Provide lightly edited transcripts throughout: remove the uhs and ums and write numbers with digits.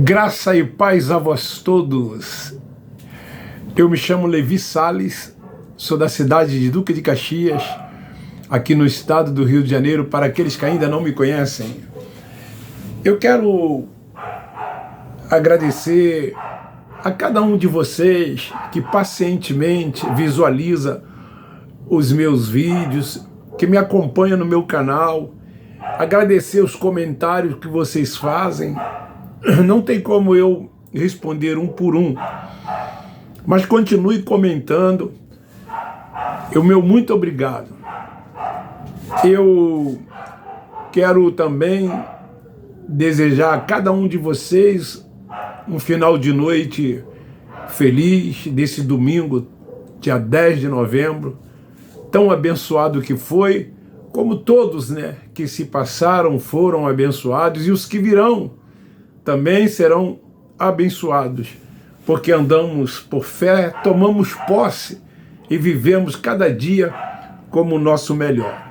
Graça e paz a vós todos. Eu me chamo Levi Salles, sou da cidade de Duque de Caxias, aqui no estado do Rio de Janeiro, para aqueles que ainda não me conhecem. Eu quero agradecer a cada um de vocês que pacientemente visualiza os meus vídeos, que me acompanha no meu canal, agradecer os comentários que vocês fazem. Não tem como eu responder um por um, mas continue comentando. O meu muito obrigado. Eu quero também desejar a cada um de vocês um final de noite feliz, desse domingo, dia 10 de novembro, tão abençoado que foi, como todos, que se passaram foram abençoados, e os que virão também serão abençoados, porque andamos por fé, tomamos posse e vivemos cada dia como o nosso melhor.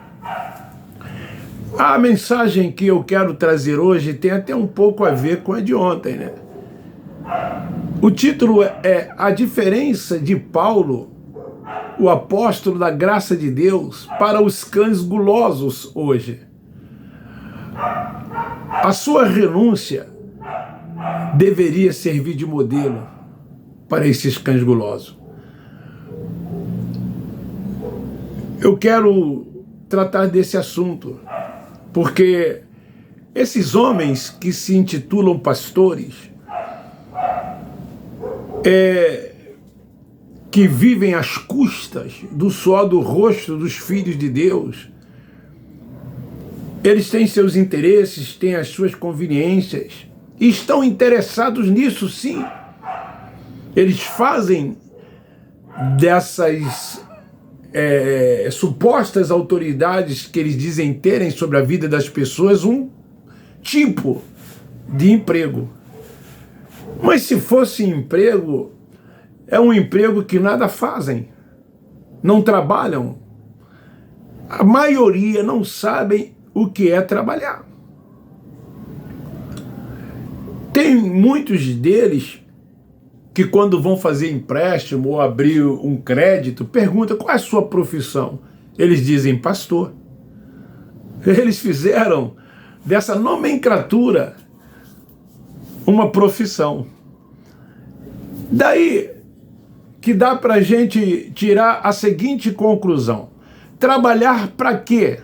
A mensagem que eu quero trazer hoje tem até um pouco a ver com a de ontem, O título é A Diferença de Paulo, o apóstolo da graça de Deus, para os cães gulosos hoje. A sua renúncia deveria servir de modelo para esses cães gulosos. Eu quero tratar desse assunto, porque esses homens que se intitulam pastores, que vivem às custas do suor do rosto dos filhos de Deus, eles têm seus interesses, têm as suas conveniências, e estão interessados nisso, sim. Eles fazem dessas supostas autoridades que eles dizem terem sobre a vida das pessoas um tipo de emprego. Mas se fosse emprego, é um emprego que nada fazem, não trabalham. A maioria não sabem o que é trabalhar. Tem muitos deles que, quando vão fazer empréstimo ou abrir um crédito, perguntam qual é a sua profissão. Eles dizem pastor. Eles fizeram dessa nomenclatura uma profissão. Daí que dá para a gente tirar a seguinte conclusão: trabalhar para quê?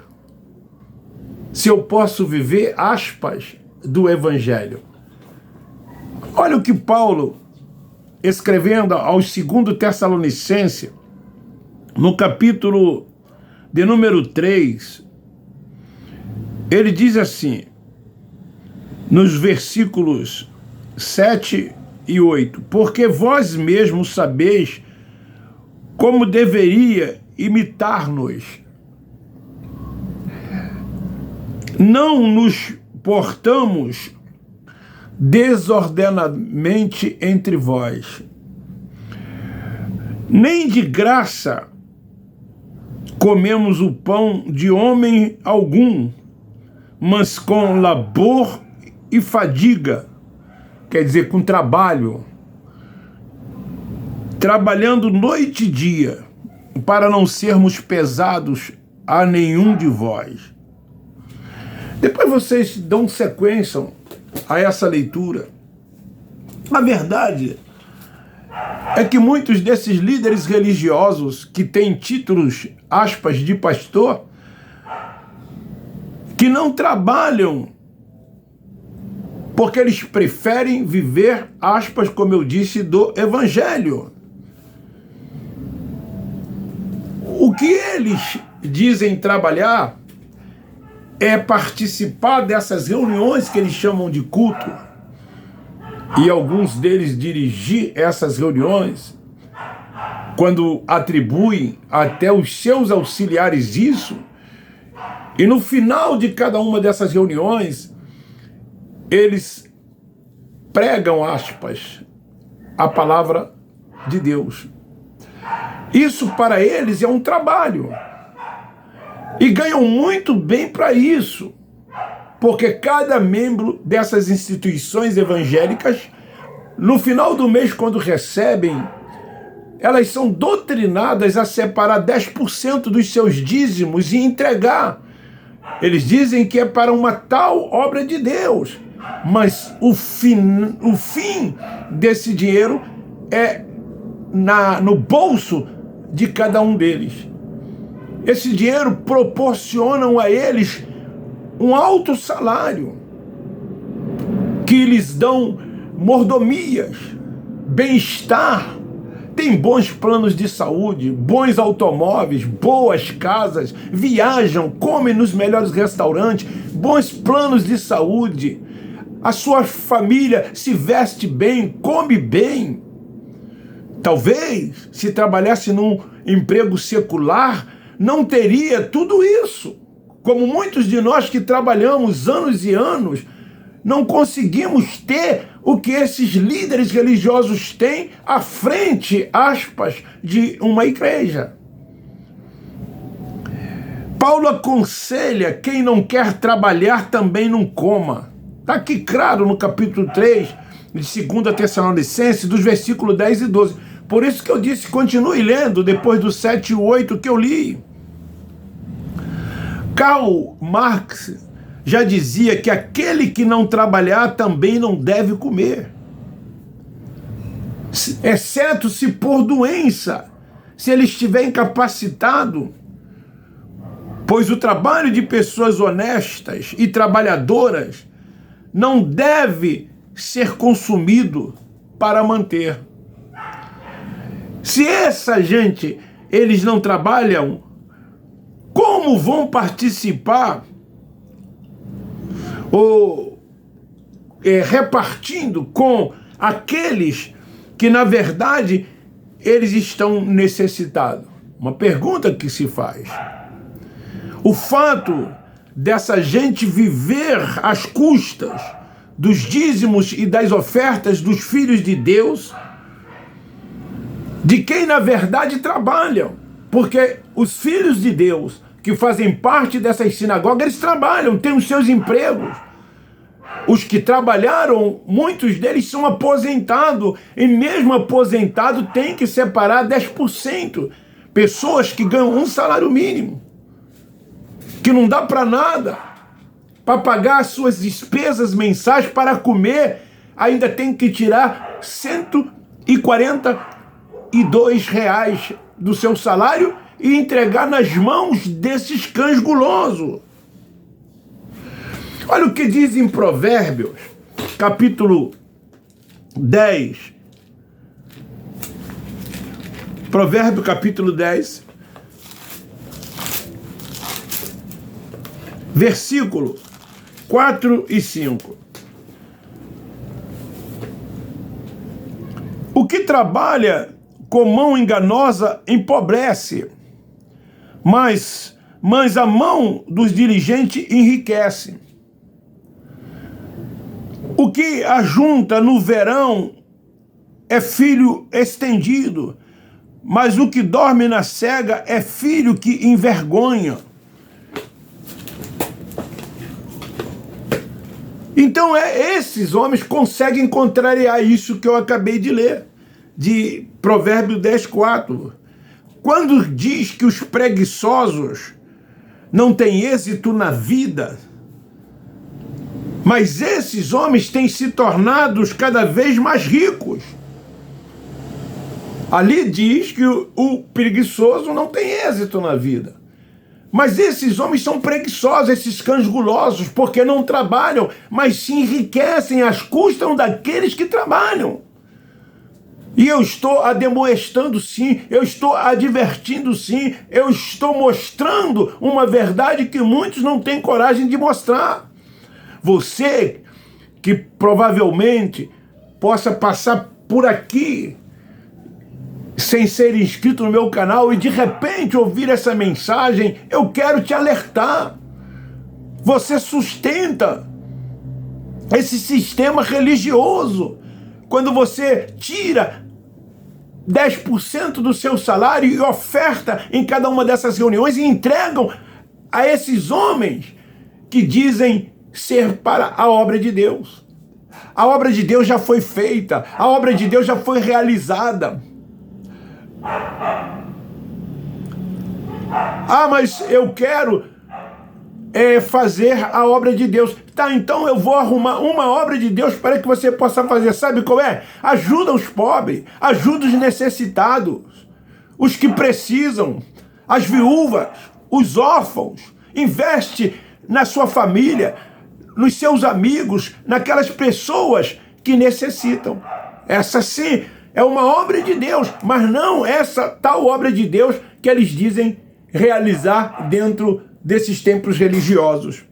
Se eu posso viver, aspas, do Evangelho. Olha o que Paulo, escrevendo aos 2 Tessalonicenses, no capítulo de número 3, ele diz assim, nos versículos 7 e 8, porque vós mesmos sabeis como deveria imitar-nos. Não nos portamos desordenadamente entre vós, nem de graça comemos o pão de homem algum, mas com labor e fadiga, quer dizer, com trabalho, trabalhando noite e dia, para não sermos pesados a nenhum de vós. Depois vocês dão sequência a essa leitura. A verdade é que muitos desses líderes religiosos que têm títulos, aspas, de pastor, que não trabalham porque eles preferem viver, aspas, como eu disse, do Evangelho. O que eles dizem trabalhar é participar dessas reuniões que eles chamam de culto, e alguns deles dirigir essas reuniões, quando atribuem até os seus auxiliares isso, e no final de cada uma dessas reuniões, eles pregam, aspas, a palavra de Deus. Isso para eles é um trabalho, e ganham muito bem para isso, porque cada membro dessas instituições evangélicas, no final do mês, quando recebem, elas são doutrinadas a separar 10% dos seus dízimos e entregar. Eles dizem que é para uma tal obra de Deus, mas o fim desse dinheiro é no bolso de cada um deles. Esse dinheiro proporciona a eles um alto salário, que lhes dão mordomias, bem-estar, tem bons planos de saúde, bons automóveis, boas casas, viajam, comem nos melhores restaurantes, bons planos de saúde. A sua família se veste bem, come bem. Talvez, se trabalhasse num emprego secular, não teria tudo isso. Como muitos de nós que trabalhamos anos e anos, não conseguimos ter o que esses líderes religiosos têm à frente, aspas, de uma igreja. Paulo aconselha: quem não quer trabalhar também não coma. Está aqui claro no capítulo 3 de 2 Tessalonicenses, dos versículos 10 e 12. Por isso que eu disse, continue lendo depois do 7 e 8 que eu li. Karl Marx já dizia que aquele que não trabalhar também não deve comer, exceto se por doença, se ele estiver incapacitado, pois o trabalho de pessoas honestas e trabalhadoras não deve ser consumido para manter. Se essa gente, eles não trabalham, como vão participar ou repartindo com aqueles que, na verdade, eles estão necessitados? Uma pergunta que se faz. O fato dessa gente viver às custas dos dízimos e das ofertas dos filhos de Deus, de quem, na verdade, trabalham, porque os filhos de Deus que fazem parte dessas sinagogas, eles trabalham, têm os seus empregos. Os que trabalharam, muitos deles são aposentados, e mesmo aposentado tem que separar 10%. Pessoas que ganham um salário mínimo, que não dá para nada, para pagar as suas despesas mensais, para comer, ainda tem que tirar R$142 do seu salário e entregar nas mãos desses cães gulosos. Olha o que diz em Provérbios, capítulo 10. Provérbio, capítulo 10, versículo 4 e 5. O que trabalha com mão enganosa empobrece, mas a mão dos diligentes enriquece. O que ajunta no verão é filho estendido, mas o que dorme na cega é filho que envergonha. Então esses homens conseguem contrariar isso que eu acabei de ler, de Provérbio 10:4. Quando diz que os preguiçosos não têm êxito na vida, mas esses homens têm se tornado cada vez mais ricos. Ali diz que o preguiçoso não tem êxito na vida. Mas esses homens são preguiçosos, esses cães gulosos, porque não trabalham, mas se enriquecem às custas daqueles que trabalham. E eu estou admoestando sim, eu estou advertindo sim, eu estou mostrando uma verdade que muitos não têm coragem de mostrar. Você que provavelmente possa passar por aqui sem ser inscrito no meu canal e de repente ouvir essa mensagem, eu quero te alertar. Você sustenta esse sistema religioso quando você tira 10% do seu salário e oferta em cada uma dessas reuniões e entregam a esses homens que dizem ser para a obra de Deus. A obra de Deus já foi feita, a obra de Deus já foi realizada. Ah, mas eu quero fazer a obra de Deus. Tá, então eu vou arrumar uma obra de Deus para que você possa fazer. Sabe qual é? Ajuda os pobres, ajuda os necessitados, os que precisam, as viúvas, os órfãos. Investe na sua família, nos seus amigos, naquelas pessoas que necessitam. Essa sim é uma obra de Deus, mas não essa tal obra de Deus que eles dizem realizar dentro desses templos religiosos.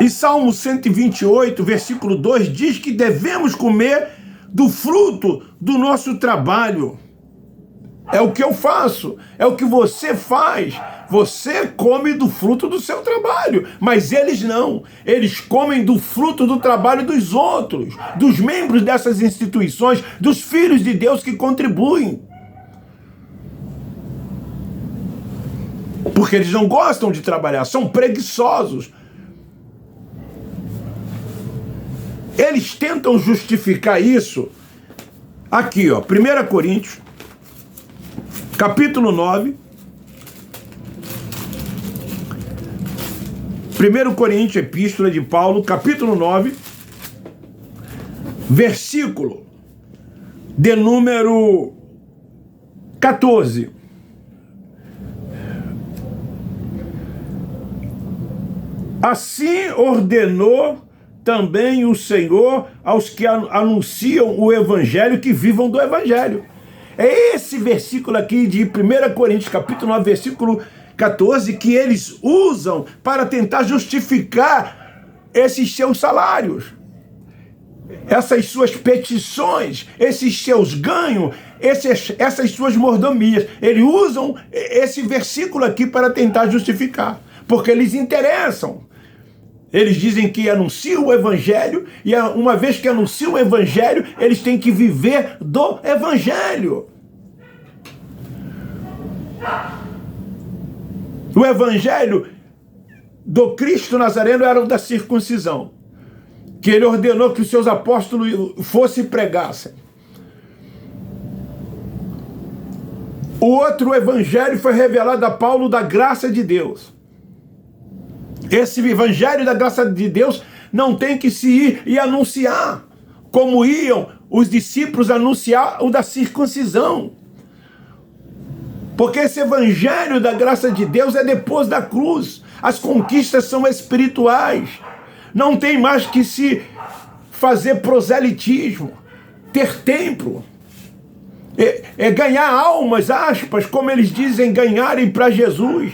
E Salmo 128, versículo 2, diz que devemos comer do fruto do nosso trabalho. É o que eu faço, é o que você faz. Você come do fruto do seu trabalho, mas eles não. Eles comem do fruto do trabalho dos outros, dos membros dessas instituições, dos filhos de Deus que contribuem. Porque eles não gostam de trabalhar, são preguiçosos. Eles tentam justificar isso aqui, ó, 1 Coríntios, capítulo 9. 1 Coríntios, epístola de Paulo, capítulo 9, versículo de número 14. Assim ordenou também o Senhor aos que anunciam o Evangelho que vivam do Evangelho. É esse versículo aqui de 1 Coríntios, capítulo 9, versículo 14, que eles usam para tentar justificar esses seus salários, essas suas petições, esses seus ganhos, essas suas mordomias. Eles usam esse versículo aqui para tentar justificar, porque eles interessam. Eles dizem que anunciam o Evangelho, e uma vez que anunciam o Evangelho, eles têm que viver do Evangelho. O Evangelho do Cristo Nazareno era o da circuncisão, que ele ordenou que os seus apóstolos fossem e pregassem. O outro Evangelho foi revelado a Paulo da graça de Deus. Esse Evangelho da graça de Deus não tem que se ir e anunciar, como iam os discípulos anunciar o da circuncisão. Porque esse Evangelho da graça de Deus é depois da cruz. As conquistas são espirituais. Não tem mais que se fazer proselitismo, ter templo, ganhar almas, aspas, como eles dizem, ganharem para Jesus.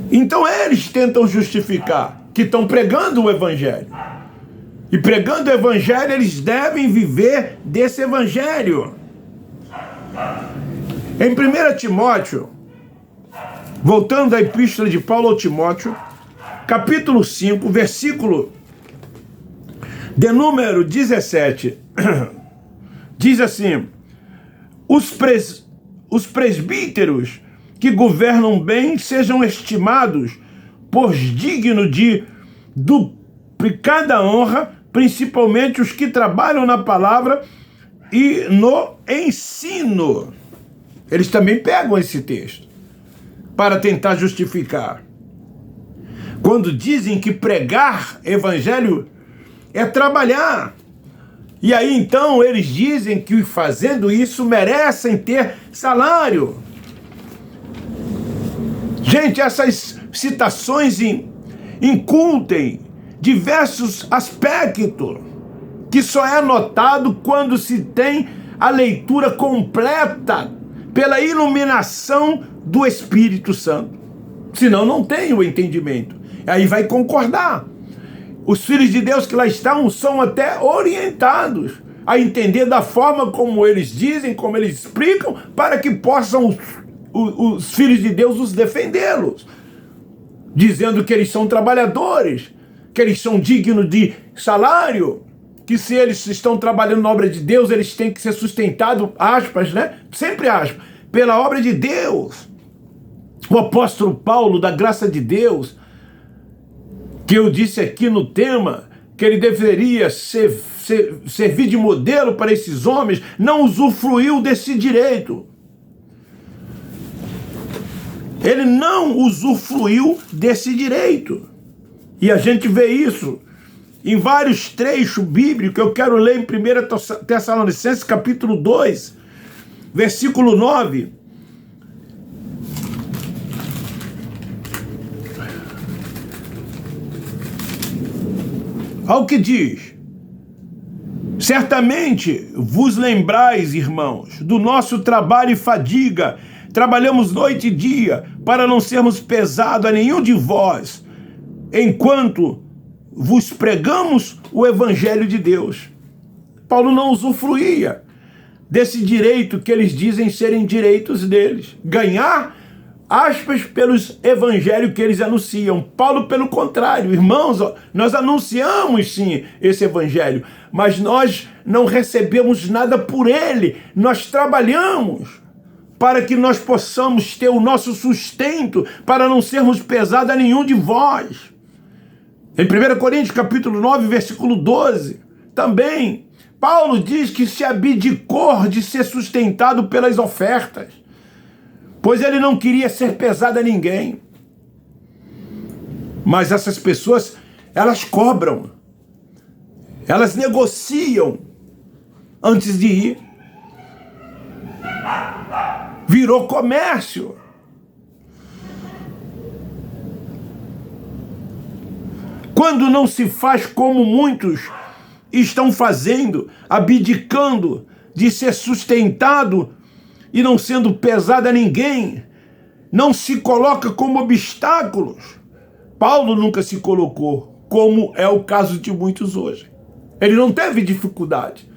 Então eles tentam justificar que estão pregando o Evangelho. E pregando o Evangelho, eles devem viver desse Evangelho. Em 1 Timóteo, voltando à epístola de Paulo ao Timóteo, capítulo 5, versículo de número 17, diz assim: os presbíteros que governam bem sejam estimados por dignos de duplicada honra, principalmente os que trabalham na palavra e no ensino. Eles também pegam esse texto para tentar justificar. Quando dizem que pregar evangelho é trabalhar. E aí então eles dizem que fazendo isso merecem ter salário. Gente, essas citações incultem diversos aspectos que só é notado quando se tem a leitura completa pela iluminação do Espírito Santo. Senão não tem o entendimento. Aí vai concordar. Os filhos de Deus que lá estão são até orientados a entender da forma como eles dizem, como eles explicam, para que possam os filhos de Deus os defendê-los, dizendo que eles são trabalhadores, que eles são dignos de salário, que se eles estão trabalhando na obra de Deus, eles têm que ser sustentados, aspas, né? Sempre aspas, pela obra de Deus. O apóstolo Paulo, da graça de Deus, que eu disse aqui no tema, que ele deveria servir de modelo para esses homens, não usufruiu desse direito. Ele não usufruiu desse direito. E a gente vê isso em vários trechos bíblicos que eu quero ler em 1 Tessalonicenses capítulo 2, versículo 9. Olha o que diz: certamente vos lembrais, irmãos, do nosso trabalho e fadiga. Trabalhamos noite e dia para não sermos pesados a nenhum de vós, enquanto vos pregamos o evangelho de Deus. Paulo não usufruía desse direito que eles dizem serem direitos deles. Ganhar, aspas, pelos evangelhos que eles anunciam. Paulo, pelo contrário, irmãos, nós anunciamos sim esse evangelho, mas nós não recebemos nada por ele. Nós trabalhamos para que nós possamos ter o nosso sustento, para não sermos pesados a nenhum de vós. Em 1 Coríntios capítulo 9, versículo 12, também, Paulo diz que se abdicou de ser sustentado pelas ofertas, pois ele não queria ser pesado a ninguém. Mas essas pessoas, elas cobram, elas negociam antes de ir. Virou comércio. Quando não se faz como muitos estão fazendo, abdicando de ser sustentado e não sendo pesado a ninguém, não se coloca como obstáculos. Paulo nunca se colocou, como é o caso de muitos hoje. Ele não teve dificuldade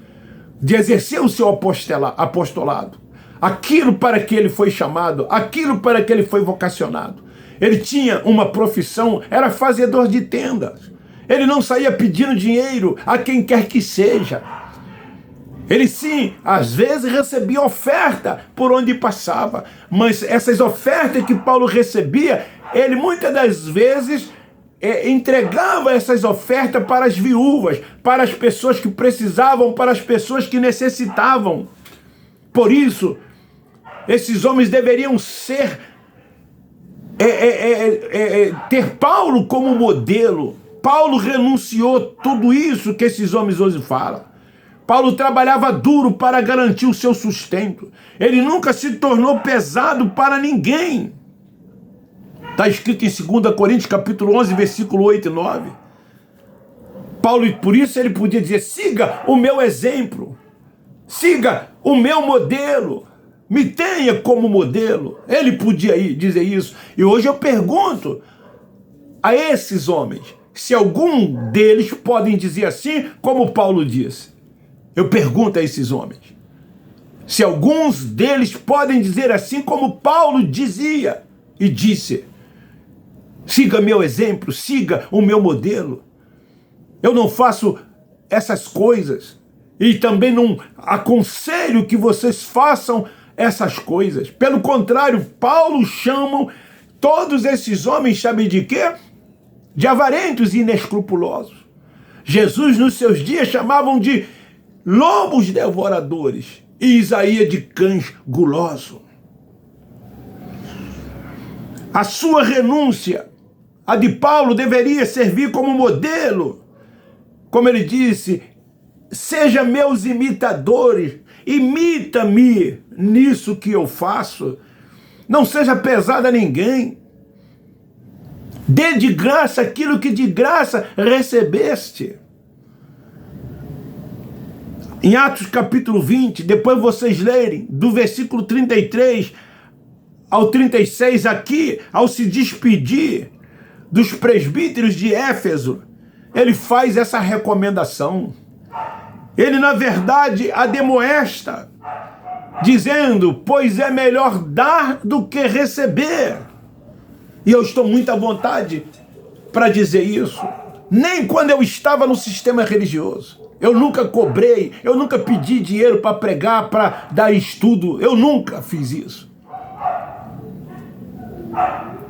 de exercer o seu apostolado, aquilo para que ele foi chamado, aquilo para que ele foi vocacionado. Ele tinha uma profissão, era fazedor de tendas. Ele não saía pedindo dinheiro a quem quer que seja. Ele sim, às vezes recebia oferta por onde passava, mas essas ofertas que Paulo recebia, ele muitas das vezes entregava essas ofertas para as viúvas, para as pessoas que precisavam, para as pessoas que necessitavam. Por isso, esses homens deveriam ter Paulo como modelo. Paulo renunciou tudo isso que esses homens hoje falam. Paulo trabalhava duro para garantir o seu sustento. Ele nunca se tornou pesado para ninguém. Está escrito em 2 Coríntios capítulo 11, versículo 8 e 9. Paulo, por isso ele podia dizer: siga o meu exemplo, siga o meu modelo, me tenha como modelo. Ele podia dizer isso. E hoje eu pergunto a esses homens se algum deles podem dizer assim como Paulo disse. Eu pergunto a esses homens se alguns deles podem dizer assim como Paulo dizia e disse: siga meu exemplo, siga o meu modelo. Eu não faço essas coisas e também não aconselho que vocês façam essas coisas. Pelo contrário, Paulo chama todos esses homens, sabe de quê? De avarentos e inescrupulosos. Jesus, nos seus dias, chamavam de lobos devoradores e Isaías de cães gulosos. A sua renúncia, a de Paulo, deveria servir como modelo. Como ele disse: seja meus imitadores, imita-me nisso que eu faço. Não seja pesado a ninguém. Dê de graça aquilo que de graça recebeste. Em Atos capítulo 20, depois vocês lerem, do versículo 33 ao 36, aqui, ao se despedir dos presbíteros de Éfeso, ele faz essa recomendação. Ele, na verdade, admoesta, dizendo: pois é melhor dar do que receber. E eu estou muito à vontade para dizer isso. Nem quando eu estava no sistema religioso, eu nunca cobrei, eu nunca pedi dinheiro para pregar, para dar estudo. Eu nunca fiz isso.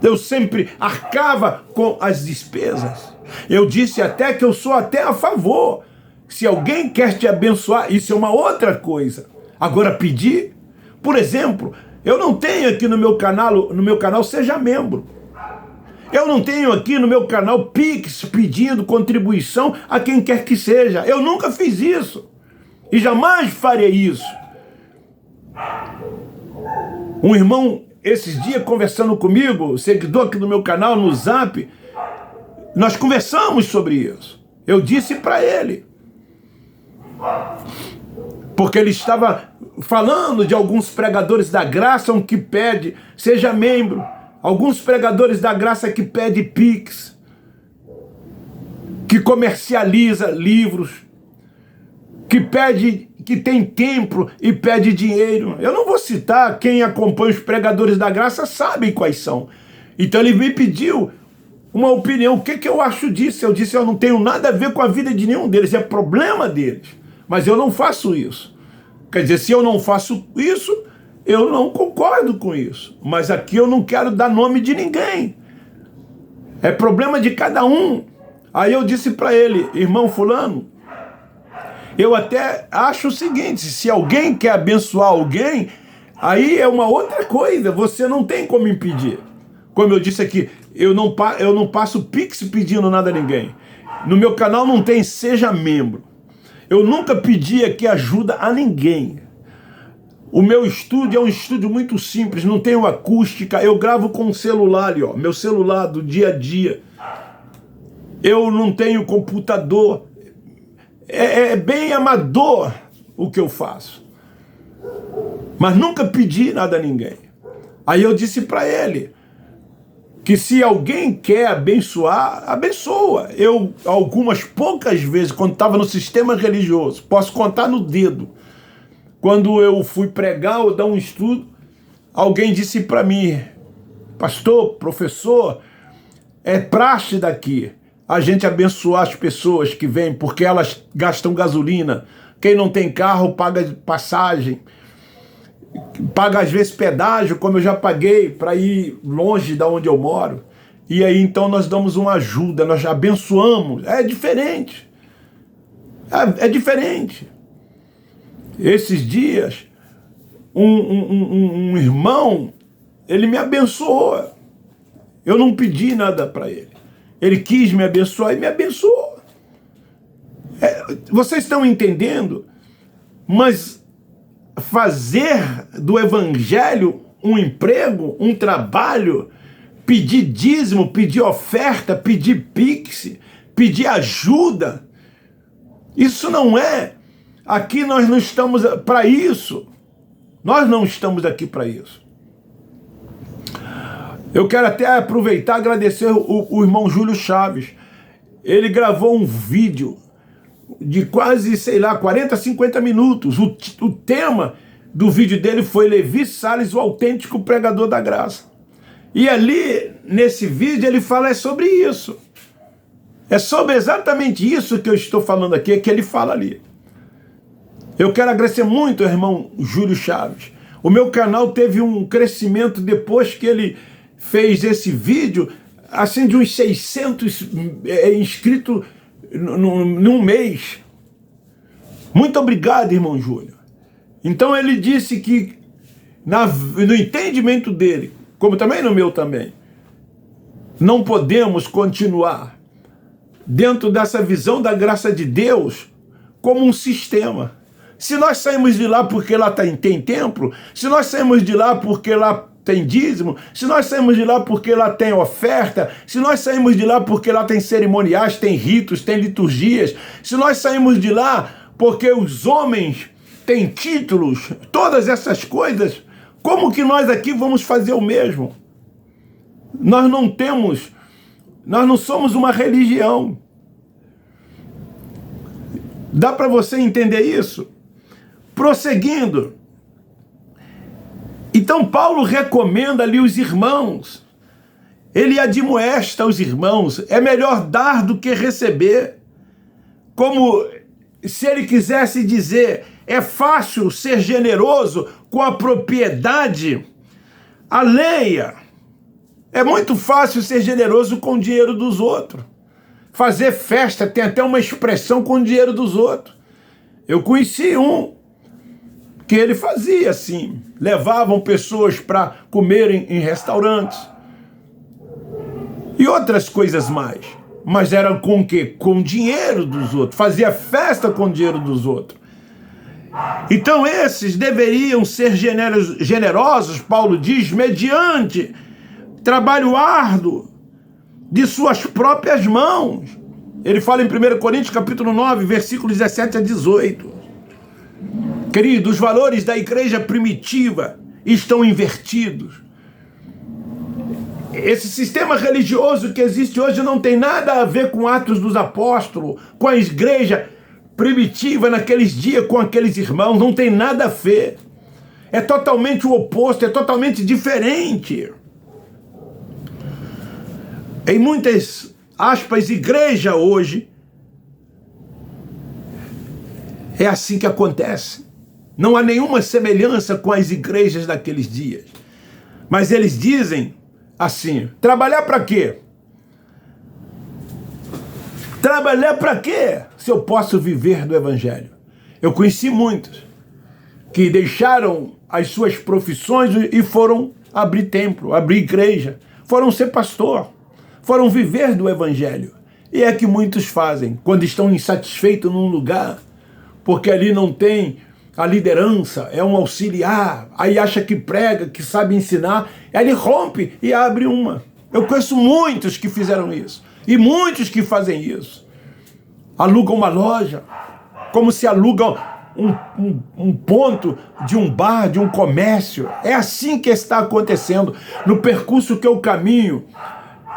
Eu sempre arcava com as despesas. Eu disse até que eu sou até a favor. Se alguém quer te abençoar, isso é uma outra coisa. Agora pedir, por exemplo, eu não tenho aqui no meu canal Seja Membro. Eu não tenho aqui no meu canal Pix pedindo contribuição a quem quer que seja. Eu nunca fiz isso. E jamais farei isso. Um irmão, esses dias, conversando comigo, seguidor aqui do meu canal, no Zap, nós conversamos sobre isso. Eu disse para ele. Porque ele estava falando de alguns pregadores da graça que pede, seja membro. Alguns pregadores da graça que pede Pix, que comercializa livros, que pede, que tem templo e pede dinheiro. Eu não vou citar, quem acompanha os pregadores da graça sabe quais são. Então ele me pediu uma opinião, o que eu acho disso? Eu disse, eu não tenho nada a ver com a vida de nenhum deles, é problema deles. Mas eu não faço isso. Quer dizer, se eu não faço isso, eu não concordo com isso. Mas aqui eu não quero dar nome de ninguém. É problema de cada um. Aí eu disse para ele, irmão fulano, eu até acho o seguinte, se alguém quer abençoar alguém, aí é uma outra coisa, você não tem como impedir. Como eu disse aqui, eu não passo Pix pedindo nada a ninguém. No meu canal não tem Seja Membro. Eu nunca pedi aqui ajuda a ninguém. O meu estúdio é um estúdio muito simples, não tenho acústica, eu gravo com um celular ali, ó, meu celular do dia a dia. Eu não tenho computador. É bem amador o que eu faço. Mas nunca pedi nada a ninguém. Aí eu disse para ele que se alguém quer abençoar, abençoa. Eu, algumas poucas vezes, quando estava no sistema religioso, posso contar no dedo, quando eu fui pregar ou dar um estudo, alguém disse para mim, pastor, professor, é praxe daqui a gente abençoar as pessoas que vêm, porque elas gastam gasolina. Quem não tem carro paga passagem, paga às vezes pedágio, como eu já paguei para ir longe da onde eu moro. E aí então nós damos uma ajuda, nós abençoamos. É diferente. É diferente. Esses dias, um irmão, ele me abençoou. Eu não pedi nada para ele. Ele quis me abençoar e me abençoou. Vocês estão entendendo? Mas fazer do evangelho um emprego, um trabalho, pedir dízimo, pedir oferta, pedir pix, pedir ajuda, isso não é. Aqui nós não estamos para isso. Nós não estamos aqui para isso. Eu quero até aproveitar e agradecer o irmão Júlio Chaves. Ele gravou um vídeo de quase, 40, 50 minutos. O tema do vídeo dele foi Levi Salles, o autêntico pregador da graça. E ali, nesse vídeo, ele fala sobre isso. É sobre exatamente isso que eu estou falando aqui, que ele fala ali. Eu quero agradecer muito ao irmão Júlio Chaves. O meu canal teve um crescimento depois que ele fez esse vídeo, assim, de uns 600 inscritos num mês. Muito obrigado, irmão Júlio. Então ele disse que, no entendimento dele, como também no meu também, não podemos continuar dentro dessa visão da graça de Deus como um sistema. Se nós saímos de lá porque lá tem templo, se nós saímos de lá porque lá tem dízimo, se nós saímos de lá porque lá tem oferta, se nós saímos de lá porque lá tem cerimoniais, tem ritos, tem liturgias, se nós saímos de lá porque os homens têm títulos, todas essas coisas, como que nós aqui vamos fazer o mesmo? Nós não somos uma religião. Dá para você entender isso? Prosseguindo. Então Paulo recomenda ali os irmãos. Ele admoesta os irmãos. É melhor dar do que receber. Como se ele quisesse dizer, é fácil ser generoso com a propriedade alheia. É muito fácil ser generoso com o dinheiro dos outros. Fazer festa tem até uma expressão com o dinheiro dos outros. Eu conheci um que ele fazia assim, levavam pessoas para comerem em restaurantes e outras coisas mais. Mas era com o quê? Com o dinheiro dos outros. Fazia festa com o dinheiro dos outros. Então esses deveriam ser generosos, Paulo diz, mediante trabalho árduo de suas próprias mãos. Ele fala em 1 Coríntios capítulo 9, versículos 17 a 18. Querido, os valores da igreja primitiva estão invertidos. Esse sistema religioso que existe hoje não tem nada a ver com Atos dos Apóstolos, com a igreja primitiva naqueles dias, com aqueles irmãos, não tem nada a ver. É totalmente o oposto, é totalmente diferente. Em muitas aspas, igreja hoje, é assim que acontece. Não há nenhuma semelhança com as igrejas daqueles dias. Mas eles dizem assim, trabalhar para quê? Trabalhar para quê? Se eu posso viver do evangelho. Eu conheci muitos que deixaram as suas profissões e foram abrir templo, abrir igreja, foram ser pastor, foram viver do evangelho. E é que muitos fazem, quando estão insatisfeitos num lugar, porque ali não tem a liderança, é um auxiliar, aí acha que prega, que sabe ensinar, aí ele rompe e abre uma. Eu conheço muitos que fizeram isso, e muitos que fazem isso. Alugam uma loja, como se alugam um ponto de um bar, de um comércio. É assim que está acontecendo. No percurso que eu caminho,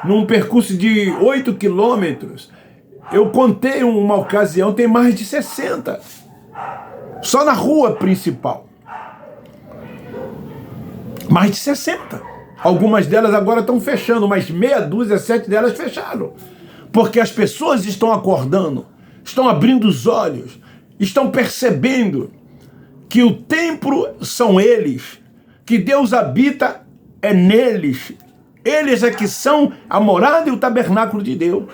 num percurso de 8 quilômetros, eu contei uma ocasião, tem mais de 60. Só na rua principal. Mais de 60. Algumas delas agora estão fechando, mas meia dúzia, 7 delas fecharam. Porque as pessoas estão acordando, estão abrindo os olhos, estão percebendo que o templo são eles, que Deus habita é neles. Eles é que são a morada e o tabernáculo de Deus.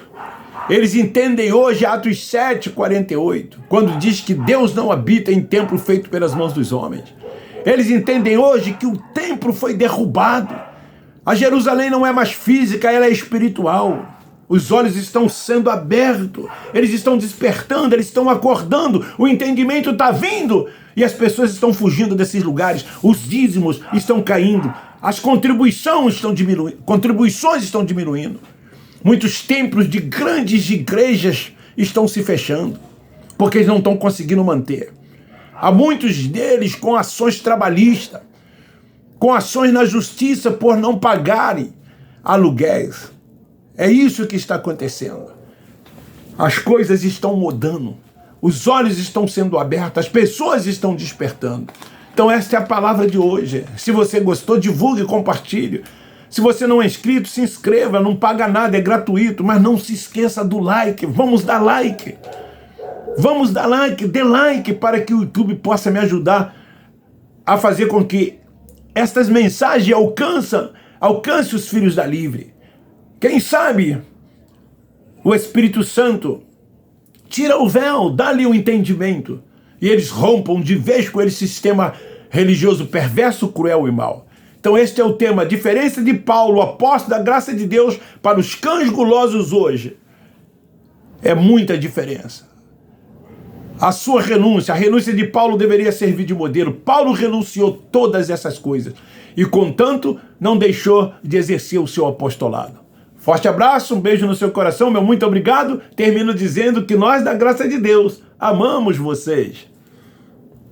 Eles entendem hoje Atos 7, 48, quando diz que Deus não habita em templo feito pelas mãos dos homens. Eles entendem hoje que o templo foi derrubado. A Jerusalém não é mais física, ela é espiritual. Os olhos estão sendo abertos, eles estão despertando, eles estão acordando, o entendimento está vindo e as pessoas estão fugindo desses lugares, os dízimos estão caindo, as contribuições estão diminuindo. Muitos templos de grandes igrejas estão se fechando, porque eles não estão conseguindo manter. Há muitos deles com ações trabalhistas, com ações na justiça por não pagarem aluguéis. É isso que está acontecendo. As coisas estão mudando. Os olhos estão sendo abertos. As pessoas estão despertando. Então esta é a palavra de hoje. Se você gostou, divulgue e compartilhe. Se você não é inscrito, se inscreva. Não paga nada, é gratuito. Mas não se esqueça do like. Vamos dar like. Vamos dar like. Dê like para que o YouTube possa me ajudar a fazer com que estas mensagens alcancem os filhos da Livre. Quem sabe o Espírito Santo tira o véu, dá-lhe o entendimento e eles rompam de vez com esse sistema religioso perverso, cruel e mau. Então este é o tema, a diferença de Paulo, apóstolo da graça de Deus, para os cães gulosos hoje. É muita diferença. A sua renúncia, a renúncia de Paulo deveria servir de modelo. Paulo renunciou todas essas coisas e, contanto, não deixou de exercer o seu apostolado. Forte abraço, um beijo no seu coração, meu muito obrigado. Termino dizendo que nós, da graça de Deus, amamos vocês.